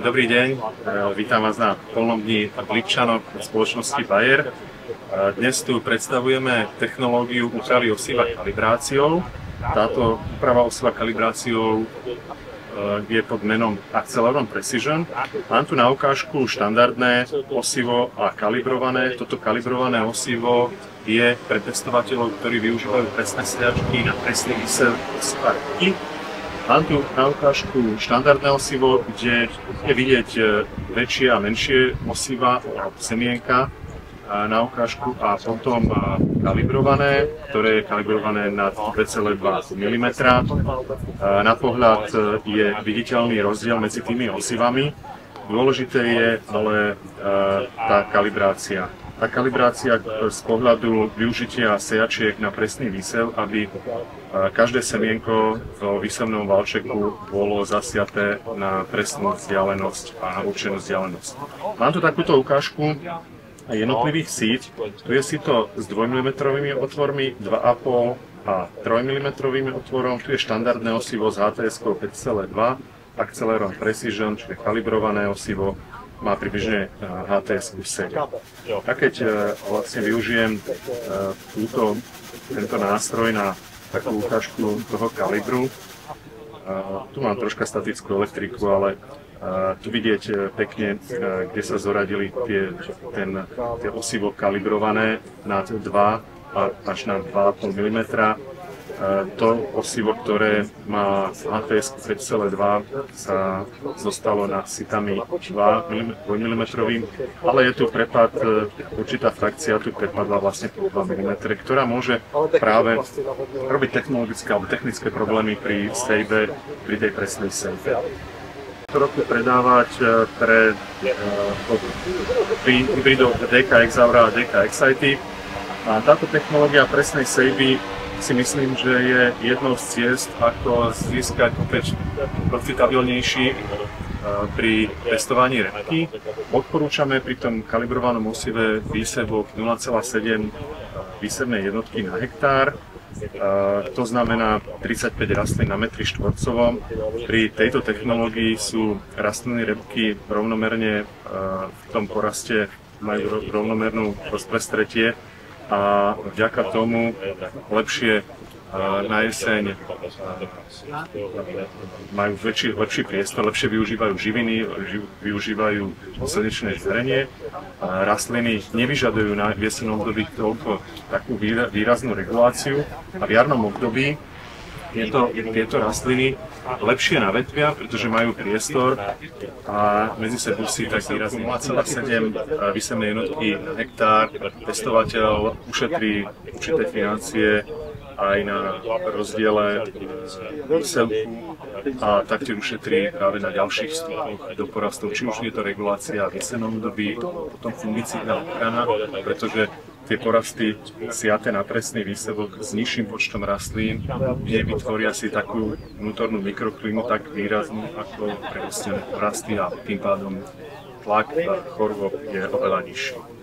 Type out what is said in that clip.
Dobrý deň, vítam vás na polnom dni Lipčanok spoločnosti Bayer. Dnes tu predstavujeme technológiu úpravy osiva kalibráciou. Táto úprava osiva kalibráciou je pod menom Acceleron Precision. Mám tu na ukážku štandardné osivo a kalibrované. Toto kalibrované osivo je pre testovateľov, ktorí využívajú presné sedačky na presný výsev osiva. Mám tu na ukážku štandardné osivo, kde je vidieť väčšie a menšie osiva alebo semienka na ukážku, a potom kalibrované, ktoré je kalibrované na 2,2 mm. Na pohľad je viditeľný rozdiel medzi tými osivami. Dôležité je ale tá kalibrácia. Tá kalibrácia z pohľadu využitia sejačiek na presný výsev, aby každé semienko vo výsevnom valčeku bolo zasiaté na presnú vzdialenosť a na určenú vzdialenosť. Mám tu takúto ukážku jednotlivých síť. Tu je sito s 2 mm otvormi, 2,5 a 3 mm otvorom. Tu je štandardné osivo s HTS-kou 5,2, Acceleron Precision, čiže kalibrované osivo, má približne HTS-ku 7. A keď vlastne využijem tento nástroj na takú ukážku toho kalibru, tu mám troška statickú elektriku, ale tu vidieť pekne, kde sa zoradili tie osivo kalibrované nad 2 až na 2,5 mm. To osivo, ktoré má HTS 5,2, sa zostalo nad sitami 2 mm, ale je tu prepad, určitá frakcia tu prepadla vlastne po 2 mm, ktorá môže práve robiť technologické alebo technické problémy pri sejbe, pri tej presnej sejbe. Roku predávať pri hybridov DK Exaura a DK Excited. A táto technológia presnej sejby si myslím, že je jednou z ciest, ako získať opäť profitabilnejší pri testovaní repky. Odporúčame pri tom kalibrovanom osive výsevok 0,7 výsevnej jednotky na hektár. To znamená 35 rastlín na metri štvorcovom. Pri tejto technológii sú rastlinné repky rovnomerne v tom poraste, majú rovnomernú rozprestretie a vďaka tomu lepšie na jeseň majú lepší priestor, lepšie využívajú živiny, využívajú slnečné zrenie. Rastliny nevyžadujú na jesennom období takú výraznú reguláciu a v jarnom období tieto rastliny lepšie navetvia, pretože majú priestor a medzi sebou si tak výrazne 0,7 výsevnej jednotky na hektár. Testovateľ ušetrí určité financie aj na rozdiele výsevku a taktiež ušetrí práve na ďalších vstupoch do porastov, či už je to regulácia v jesennom období, potom fungicídna ochrana, pretože tie porasty siate na presný výsevok s nižším počtom rastlín nevytvoria si takú vnútornú mikroklímu tak výraznú ako prerostené porasty, a tým pádom tlak chorôb je oveľa nižší.